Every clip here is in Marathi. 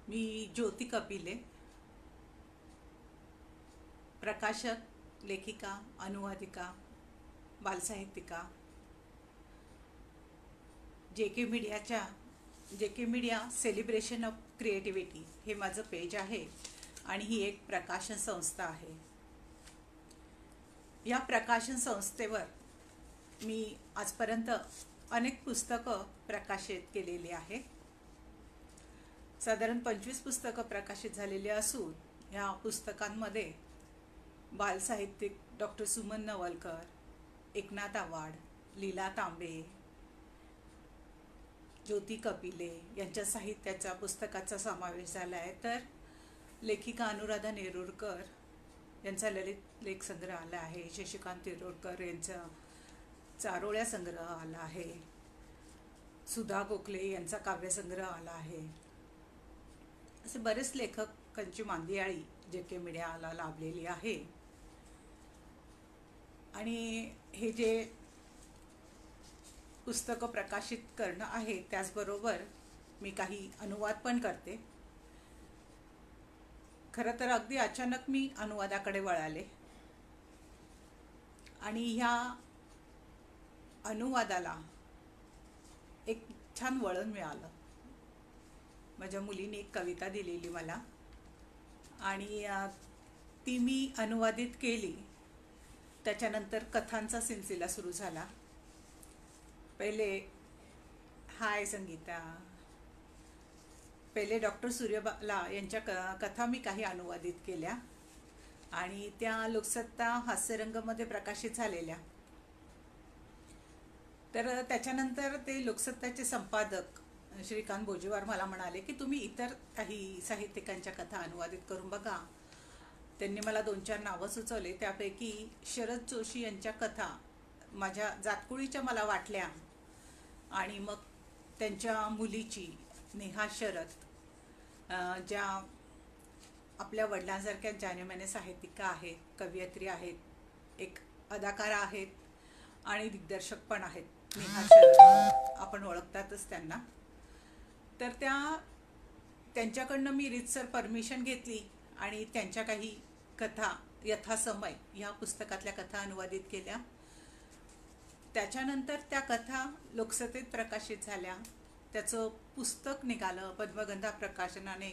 मी ज्योती कपिले, प्रकाशक, लेखिका, अनुवादिका, बालसाहित्यिका, जे के मीडिया सेलिब्रेशन ऑफ क्रिएटिव्हिटी हे माझं पेज आहे आणि ही एक प्रकाशन संस्था आहे. या प्रकाशन संस्थेवर मी आजपर्यंत अनेक पुस्तकं प्रकाशित केलेली आहेत. साधारण 25 पुस्तकं प्रकाशित झालेली असून ह्या पुस्तकांमध्ये बालसाहित्यिक डॉक्टर सुमन नवलकर, एकनाथ आवाड, लीला तांबे, ज्योती कपिले यांच्या साहित्याच्या पुस्तकाचा समावेश झाला आहे. तर लेखिका अनुराधा नेरुरकर यांचा ललित लेख संग्रह आला आहे. शशिकांत तिरोडकर यांचा चारोळ्या संग्रह आला आहे. सुधा गोखले यांचा काव्यसंग्रह आला आहे. असे बरेच लेखकांची मांदियाळी जे के मीडियाला लाभलेली आहे. आणि हे जे पुस्तकं प्रकाशित करणं आहे त्याचबरोबर मी काही अनुवाद पण करते. खरं तर अगदी अचानक मी अनुवादाकडे वळाले आणि ह्या अनुवादाला एक छान वळण मिळालं. माझ्या मुलीने एक कविता दिलेली मला आणि ती मी अनुवादित केली. त्याच्यानंतर कथांचा सिलसिला सुरू झाला. पहिले हाय संगीता, पहिले डॉक्टर सूर्यबाला यांच्या कथा मी काही अनुवादित केल्या आणि त्या लोकसत्ता हास्यरंगमध्ये प्रकाशित झालेल्या. तर त्याच्यानंतर ते लोकसत्ताचे संपादक श्रीकांत बोजेवार मला म्हणाले की तुम्ही इतर काही साहित्यिकांच्या कथा अनुवादित करून बघा. त्यांनी मला 2-4 नावं सुचवले. त्यापैकी शरद जोशी यांच्या कथा माझ्या जातकुळीच्या मला वाटल्या आणि मग त्यांच्या मुलीची नेहा शरद, ज्या आपल्या वडिलांसारख्या जानेमाने साहित्यिका आहेत, कवयित्री आहेत, एक अदाकारा आहेत आणि दिग्दर्शक पण आहेत. नेहा शरद आपण ओळखतातच त्यांना. तर त्यांच्याकडनं मी रीतसर परमिशन घेतली आणि त्यांच्या काही कथा यथासमय ह्या पुस्तकातल्या कथा अनुवादित केल्या. त्याच्यानंतर त्या कथा लोकसत्तेत प्रकाशित झाल्या. त्याचं पुस्तक निघालं. पद्मगंधा प्रकाशनाने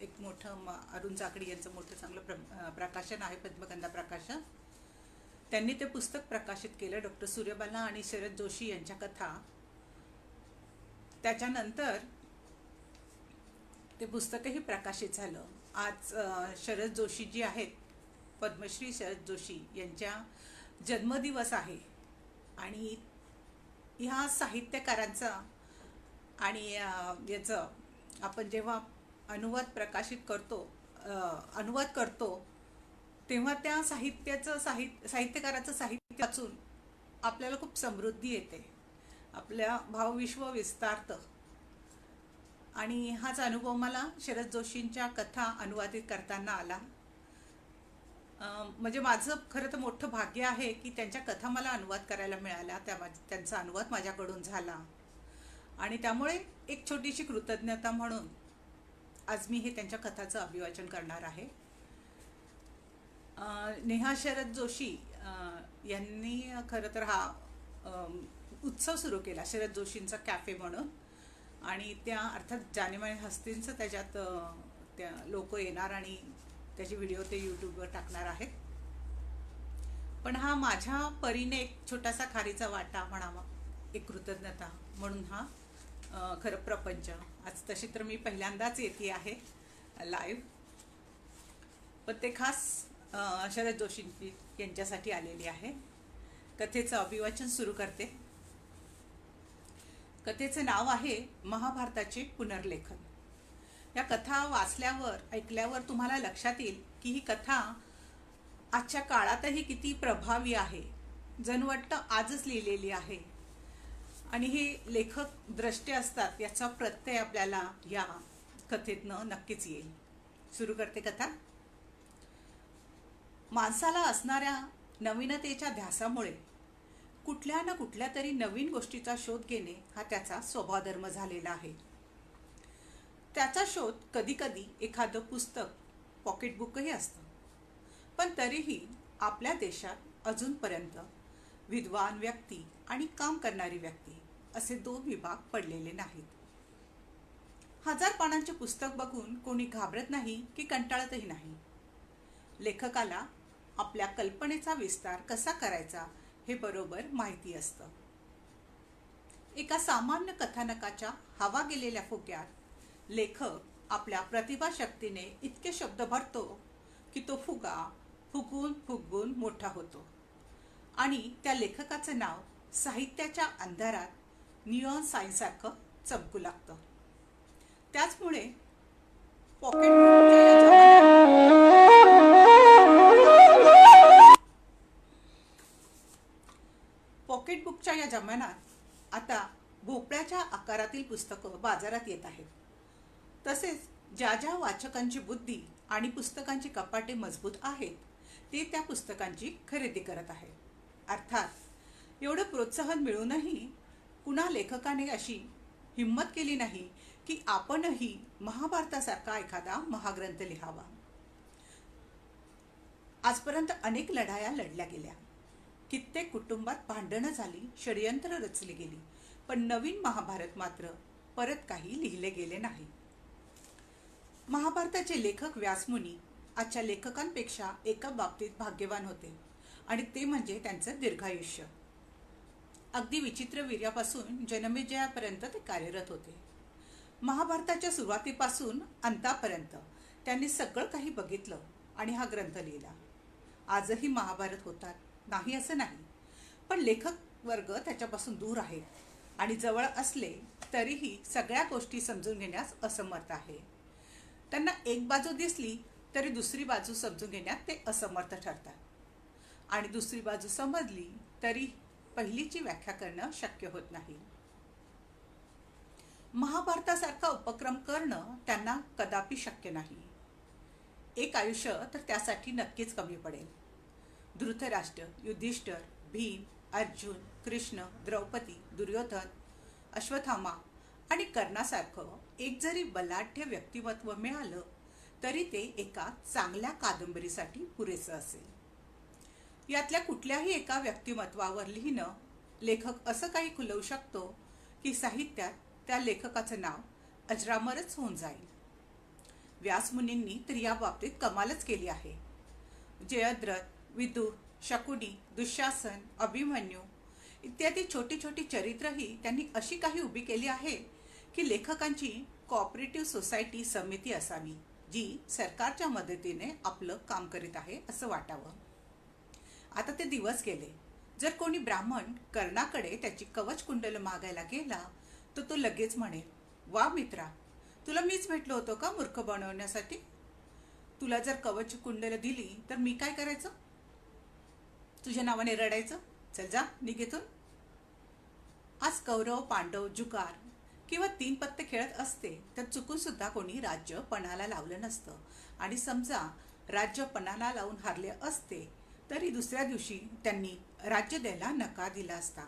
एक मोठं अरुण चाकडी यांचं मोठं चांगलं प्रकाशन आहे पद्मगंधा प्रकाशन. त्यांनी ते पुस्तक प्रकाशित केलं, डॉक्टर सूर्यबाला आणि शरद जोशी यांच्या कथा. त्याच्यानंतर ते पुस्तकही प्रकाशित झालं. आज शरद जोशी जी आहेत, पद्मश्री शरद जोशी यांच्या जन्मदिवस आहे आणि ह्या साहित्यकारांचा आणि याचं आपण जेव्हा अनुवाद करतो तेव्हा त्या साहित्यकाराचं साहित्य वाचून आपल्याला खूप समृद्धी येते, आपल्या भावविश्व विस्तारतं. आणि हाच अनुभव मला शरद जोशींच्या कथा अनुवादित करताना आला. म्हणजे माझं खरं तर मोठं भाग्य आहे की त्यांच्या कथा मला अनुवाद करायला मिळाल्या. त्यांचा अनुवाद माझ्याकडून झाला आणि त्यामुळे एक छोटीशी कृतज्ञता म्हणून आज मी हे त्यांच्या कथाचं अभिवाचन करणार आहे. नेहा शरद जोशी यांनी खरं तर हा उत्सव सुरू केला, शरद जोशींचा कॅफे म्हणून. आणि त्या अर्थात जानेमाने हस्तींचं त्याच्यात त्या लोक येणार आणि त्याचे व्हिडिओ ते यूट्यूबवर टाकणार आहेत. पण हा माझ्या परीने एक छोटासा खारीचा वाटा म्हणावा, एक कृतज्ञता म्हणून हा खरं प्रपंच. आज तशी तर मी पहिल्यांदाच येते आहे लाईव्ह, पण ते खास शरद जोशी यांच्यासाठी आलेली आहे. कथेचं अभिवाचन सुरू करते. कथेचं नाव आहे महाभारताचे पुनर्लेखन. या कथा वाचल्यावर ऐकल्यावर तुम्हाला लक्षात येईल की ही कथा आजच्या काळातही किती प्रभावी आहे, जणू वाटतं आजच लिहिलेली आहे. आणि हे लेखक द्रष्टे असतात याचा प्रत्यय आपल्याला या कथेतनं नक्कीच येईल. सुरू करते कथा. माणसाला असणाऱ्या नवीनतेच्या ध्यासामुळे कुठल्या ना कुठल्या तरी नवीन गोष्टीचा शोध घेणे हा त्याचा स्वभावधर्म झालेला आहे. त्याचा शोध कधी कधी एखादं पुस्तक, पॉकेटबुकही असतं. पण तरीही आपल्या देशात अजूनपर्यंत विद्वान व्यक्ती आणि काम करणारी व्यक्ती असे दोन विभाग पडलेले नाहीत. 1000 पानांचे पुस्तक बघून कोणी घाबरत नाही की कंटाळतही नाही. लेखकाला आपल्या कल्पनेचा विस्तार कसा करायचा हे बरोबर माहिती असतं. एका सामान्य कथानकाच्या हवा गेलेल्या फुग्यात लेखक आपल्या प्रतिभाशक्तीने इतके शब्द भरतो की तो फुगा फुगून फुगून मोठा होतो आणि त्या लेखकाचं नाव साहित्याच्या अंधारात निऑन सायन्ससारखं चमकू लागतं. त्याचमुळे पॉकेटबुकच्या या जमान्यात आता भोपळ्याच्या आकारातील पुस्तकं बाजारात येत आहेत. तसेच ज्या ज्या वाचकांची बुद्धी आणि पुस्तकांची कपाटे मजबूत आहेत ते त्या पुस्तकांची खरेदी करत आहेत. अर्थात एवढं प्रोत्साहन मिळूनही कुणा लेखकाने अशी हिंमत केली नाही की आपणही महाभारतासारखा एखादा महाग्रंथ लिहावा. आजपर्यंत अनेक लढाया लढल्या गेल्या, कित्येक कुटुंबात भांडणं झाली, षडयंत्र रचली गेली, पण नवीन महाभारत मात्र परत काही लिहिले गेले नाही. महाभारताचे लेखक व्यासमुनी आजच्या लेखकांपेक्षा एका बाबतीत भाग्यवान होते आणि ते म्हणजे त्यांचं दीर्घायुष्य. अगदी विचित्रवीर्यापासून जनमेजयापर्यंत ते कार्यरत होते. महाभारताच्या सुरुवातीपासून अंतापर्यंत त्यांनी सगळं काही बघितलं आणि हा ग्रंथ लिहिला. आजही महाभारत होतात नाही असं नाही, पण लेखक वर्ग त्याच्यापासून दूर आहेत आणि जवळ असले तरीही सगळ्या गोष्टी समजून घेण्यास असमर्थ आहे. त्यांना एक बाजू दिसली तरी दुसरी बाजू समजून घेण्यात ते असमर्थ ठरतात आणि दुसरी बाजू समजली तरी पहिलीची व्याख्या करणं शक्य होत नाही. महाभारतासारखा उपक्रम करणं त्यांना कदापि शक्य नाही. एक आयुष्य तर त्यासाठी नक्कीच कमी पडेल. धृतराष्ट्र, युधिष्ठिर, भीम, अर्जुन, कृष्ण, द्रौपदी, दुर्योधन, अश्वत्थामा आणि कर्णासारखं एक जरी बलाढ्य व्यक्तिमत्व मिळालं तरी ते एका चांगल्या कादंबरीसाठी पुरेसं असेल. यातल्या कुठल्याही एका व्यक्तिमत्वावर लिहिणं लेखक असं काही खुलवू शकतो की साहित्यात त्या लेखकाचं नाव अजरामरच होऊन जाईल. व्यासमुनींनी तर या बाबतीत कमालच केली आहे. जयद्रथ, विदुर, शकुनी, दुःशासन, अभिमन्यू इत्यादी छोटी छोटी चरित्रही त्यांनी अशी काही उभी केली आहे की लेखकांची कोऑपरेटिव्ह सोसायटी समिती असावी जी सरकारच्या मदतीने आपलं काम करीत आहे असं वाटावं. आता ते दिवस गेले. जर कोणी ब्राह्मण कर्णाकडे त्याची कवच कुंडल मागायला गेला तर तो लगेच म्हणेल, वा मित्रा, तुला मीच भेटलो होतो का मूर्ख बनवण्यासाठी? तुला जर कवच कुंडल दिली तर मी काय करायचं? तुझ्या नावाने रडायचं? चल जा निघेतून. आज कौरव पांडव जुगार किंवा 3 पत्ते खेळत असते तर चुकून सुद्धा कोणी राज्य पणाला लावलं नसतं आणि समजा राज्य पणाला लावून हारले असते तरी दुसऱ्या दिवशी त्यांनी राज्य द्यायला नकार दिला असता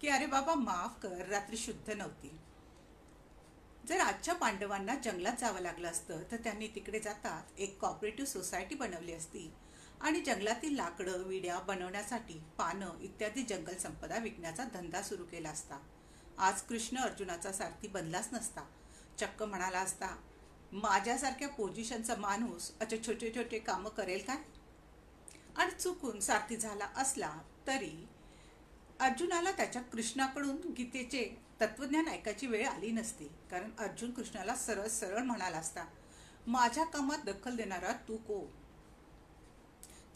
की अरे बाबा माफ कर, रात्री शुद्ध नव्हती. जर आजच्या पांडवांना जंगलात जावं लागलं असतं तर त्यांनी तिकडे जातात एक कोऑपरेटिव्ह सोसायटी बनवली असती आणि जंगलातील लाकडं, विड्या बनवण्यासाठी पानं इत्यादी जंगल संपदा विकण्याचा धंदा सुरू केला असता. आज कृष्ण अर्जुनाचा सारथी बनलाच नसता. चक्क म्हणाला असता, माझ्यासारख्या पोझिशनचा माणूस असे छोटे छोटे कामं करेल काय? आणि चुकून सारथी झाला असला तरी अर्जुनाला त्याच्या कृष्णाकडून गीतेचे तत्वज्ञान ऐकायची वेळ आली नसती. कारण अर्जुन कृष्णाला सरळ सरळ म्हणाला असता, माझ्या कामात दखल देणारा तू कोण?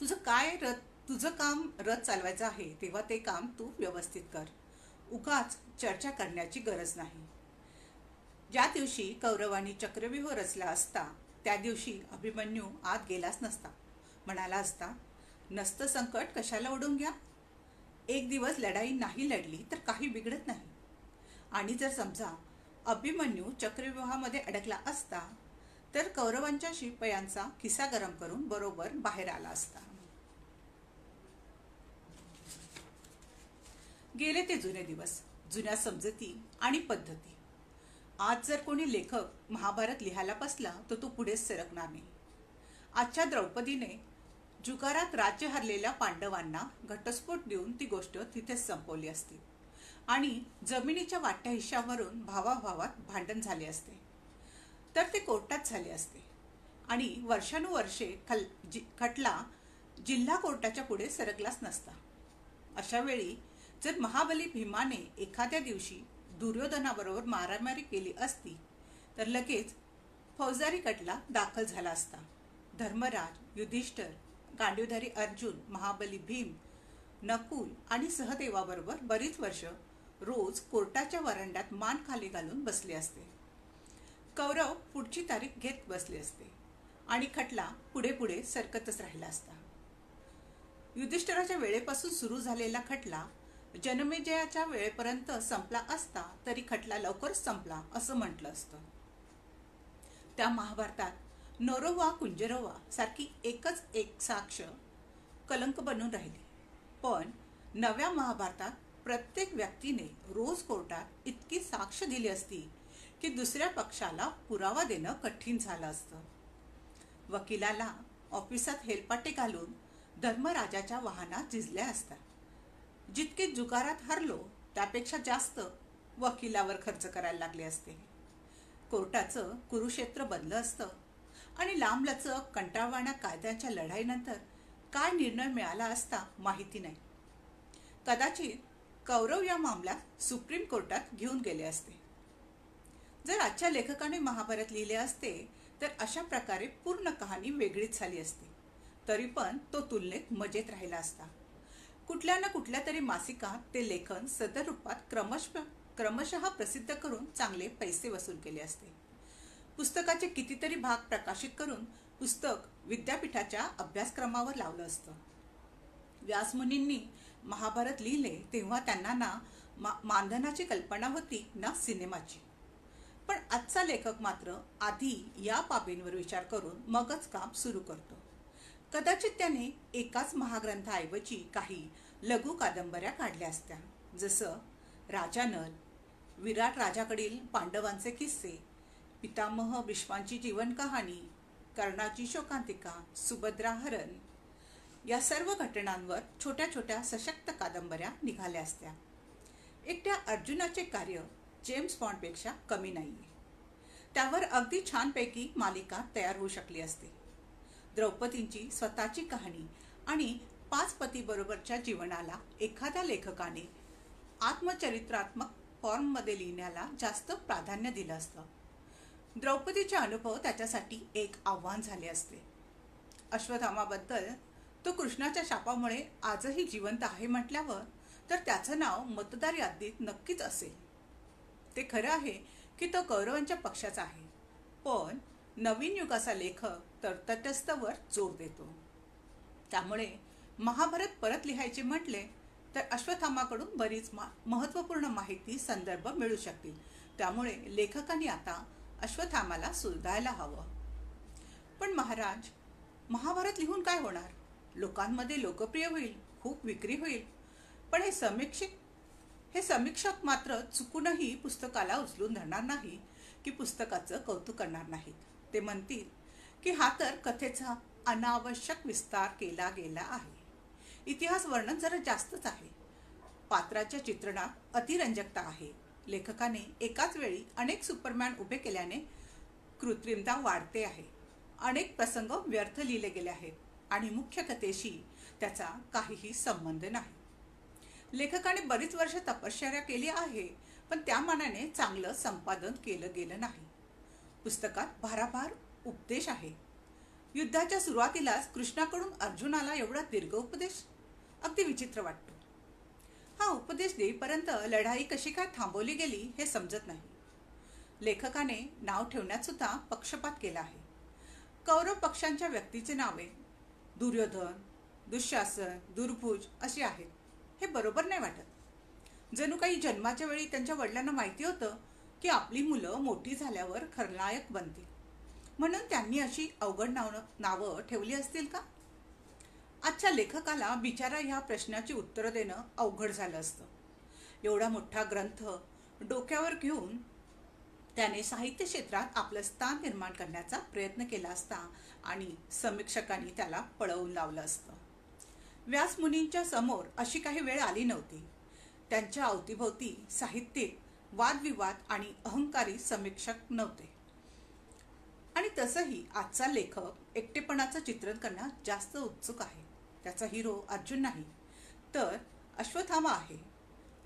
तुझं काम रथ चालवायचं आहे तेव्हा ते काम तू व्यवस्थित कर. उगाच चर्चा करण्याची गरज नाही. ज्या दिवशी कौरवांनी चक्रव्यूह रचला असता त्या दिवशी अभिमन्यू आत गेलाच नसता. म्हणाला असता, नसतं संकट कशाला ओढून घ्या. एक दिवस लढाई नाही लढली तर काही बिघडत नाही. आणि जर समजा अभिमन्यू चक्रव्यूहामध्ये अडकला असता तर कौरवांच्या शिपायांचा खिसा गरम करून बरोबर बाहेर आला असता. गेले ते जुने दिवस, जुन्या समजुती आणि पद्धती. आज जर कोणी लेखक महाभारत लिहायला बसला तर तो पुढेच सरकणार नाही. आजच्या द्रौपदीने जुगारात राज्य हरलेल्या पांडवांना घटस्फोट देऊन ती गोष्ट तिथेच संपवली असती आणि जमिनीच्या वाट्या हिश्श्यावरून भावाभावात भांडण झाले असते तर ते कोर्टात झाले असते आणि वर्षानुवर्षे खटला जिल्हा कोर्टाच्या पुढे सरकलाच नसता. अशा वेळी जर महाबली भीमाने एखाद्या दिवशी दुर्योधनाबरोबर मारामारी केली असती तर लगेच फौजदारी खटला दाखल झाला असता. धर्मराज, युधिष्ठिर, गांडीवधारी अर्जुन, महाबली भीम, नकुल आणि सहदेवाबरोबर बरीच वर्ष रोज कोर्टाच्या वरांड्यात मान खाली घालून बसले असते. कौरव पुढची तारीख घेत बसले असते आणि खटला पुढे पुढे सरकतच राहिला असता. युधिष्ठिराच्या वेळेपासून सुरू झालेला खटला जनमेजयाच्या वेळेपर्यंत संपला असता तरी खटला लवकरच संपला असं म्हटलं असतं. त्या महाभारतात नोरोवा कुंजरोवा सारखी एकच एक साक्ष कलंक बनून राहिली. पण नव्या महाभारतात प्रत्येक व्यक्तीने रोज कोर्टात इतकी साक्ष दिली असती की दुसऱ्या पक्षाला पुरावा देणं कठीण झालं असतं. वकिलाला ऑफिसात हेलपाटे घालून धर्मराजाच्या वाहनात झिजल्या असतात. जितके जुगारात हरलो त्यापेक्षा जास्त वकिलावर खर्च करायला लागले असते. कोर्टाचं कुरुक्षेत्र बनलं असतं आणि लांबलचक कंटाळवाण्या कायद्याच्या लढाईनंतर काय निर्णय मिळाला असता माहिती नाही. कदाचित कौरव या मामल्यात सुप्रीम कोर्टात घेऊन गेले असते. जर आजच्या लेखकाने महाभारत लिहिले असते तर अशा प्रकारे पूर्ण कहाणी वेगळीच झाली असती. तरी पण तो तुलनेत मजेत राहिला असता. कुठल्या ना कुठल्या तरी मासिकात ते लेखन सदर रूपात क्रमशः प्रसिद्ध करून चांगले पैसे वसूल केले असते. पुस्तकाचे कितीतरी भाग प्रकाशित करून पुस्तक विद्यापीठाच्या अभ्यासक्रमावर लावलं असतं. व्यासमुनींनी महाभारत लिहिले तेव्हा त्यांना ना मानधनाची कल्पना होती ना सिनेमाची. पण आजचा लेखक मात्र आधी या बाबींवर विचार करून मगच काम सुरू करतो. कदाचित त्याने एकाच महाग्रंथाऐवजी काही लघु कादंबऱ्या काढल्या असत्या, जसं राजा नल, विराट राजाकडील पांडवांचे किस्से, पितामह भीष्मांची जीवन कहाणी, कर्णाची शोकांतिका, सुभद्रा हरण. या सर्व घटनांवर छोट्या छोट्या सशक्त कादंबऱ्या निघाल्या असत्या. एकट्या अर्जुनाचे कार्य जेम्स बॉन्डपेक्षा कमी नाहीये. त्यावर अगदी छानपैकी मालिका तयार होऊ शकली असती. द्रौपदींची स्वतःची कहाणी आणि 5 पतीबरोबरच्या जीवनाला एखाद्या लेखकाने आत्मचरित्रात्मक फॉर्ममध्ये लिहिण्याला जास्त प्राधान्य दिलं असतं. द्रौपदीचे अनुभव त्याच्यासाठी एक आव्हान झाले असते. अश्वत्थामाबद्दल तो कृष्णाच्या शापामुळे आजही जिवंत आहे म्हटल्यावर तर त्याचं नाव मतदार यादीत नक्कीच असेल. ते खरं आहे की तो कौरवांच्या पक्षाचा आहे, पण नवीन युगाचा लेखक तर तटस्थवर जोर देतो. त्यामुळे महाभारत परत लिहायचे म्हटले तर अश्वत्थामाकडून बरीच महत्त्वपूर्ण माहिती संदर्भ मिळू शकतील. त्यामुळे लेखकांनी आता अश्वत्थामाला सुधारायला हवं. पण महाराज, महाभारत लिहून काय होणार? लोकांमध्ये लोकप्रिय होईल, खूप विक्री होईल, पण हे समीक्षक मात्र चुकूनही पुस्तकाला उचलून धरणार नाही की पुस्तकाचं कौतुक करणार नाहीत. ते म्हणतील की हा तर कथेचा अनावश्यक विस्तार केला गेला आहे. इतिहास वर्णन जरा जास्तच आहे. पात्राच्या चित्रणात अतिरंजकता आहे. लेखकाने एकाच वेळी अनेक सुपरमॅन उभे केल्याने कृत्रिमता वाढते आहे. अनेक प्रसंग व्यर्थ लिहिले गेले आहेत आणि मुख्य कथेशी त्याचा काहीही संबंध नाही. लेखकाने बरीच वर्ष तपश्चर्या केली आहे, पण त्या मानाने चांगलं संपादन केलं गेलं नाही. पुस्तकात भाराभार उपदेश आहे. युद्धाच्या सुरुवातीलाच कृष्णाकडून अर्जुनाला एवढा दीर्घ उपदेश अगदी विचित्र वाटतो. हा उपदेश देईपर्यंत लढाई कशी काय थांबवली गेली हे समजत नाही. लेखकाने नाव ठेवण्यात सुद्धा पक्षपात केला आहे. कौरव पक्षांच्या व्यक्तीचे नावे दुर्योधन, दुःशासन, दुर्भुज अशी आहेत. हे बरोबर नाही वाटत. जणू काही जन्माच्या वेळी त्यांच्या वडिलांना माहिती होतं की आपली मुलं मोठी झाल्यावर खलनायक बनतील, म्हणून त्यांनी अशी अवघड नावं ठेवली असतील का? आजच्या लेखकाला बिचारा ह्या प्रश्नाची उत्तरं देणं अवघड झालं असतं. एवढा मोठा ग्रंथ डोक्यावर घेऊन त्याने साहित्य क्षेत्रात आपलं स्थान निर्माण करण्याचा प्रयत्न केला असता आणि समीक्षकांनी त्याला पळवून लावलं असतं. व्यासमुनींच्या समोर अशी काही वेळ आली नव्हती. त्यांच्या अवतीभोवती साहित्यिक, वादविवाद आणि अहंकारी समीक्षक नव्हते. आणि तसंही आजचा लेखक एकटेपणाचं चित्रण करण्यात जास्त उत्सुक आहे. त्याचा हिरो अर्जुन नाही, तर अश्वत्थामा आहे,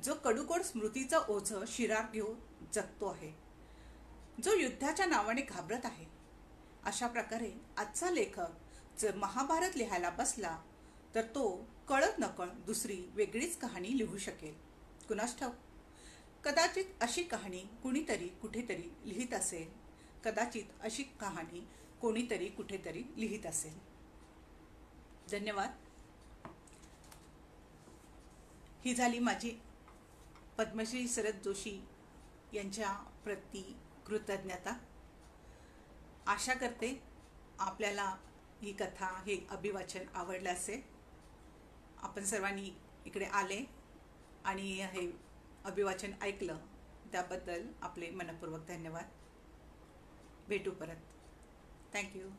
जो कडूकोड स्मृतीचं ओझं शिरार घेऊन जगतो आहे, जो युद्धाच्या नावाने घाबरत आहे. अशा प्रकारे आजचा लेखक जर महाभारत लिहायला बसला तर तो कळत नकळत दुसरी वेगळीच कहाणी लिहू शकेल. कुणास ठाऊक, कदाचित अशी कहाणी कुणीतरी कुठेतरी लिहित असेल. कदाचित अशी कहाणी कोणीतरी कुठेतरी लिहित असेल. धन्यवाद. ही झाली माझी पद्मश्री शरद जोशी यांच्या प्रती कृतज्ञता. आशा करते आपल्याला ही कथा, हे अभिवाचन आवडलं असेल. आपण सर्वांनी इकडे आले आणि हे अभिवाचन ऐकलं त्याबद्दल आपले मनपूर्वक धन्यवाद. भेटू परत. थँक्यू.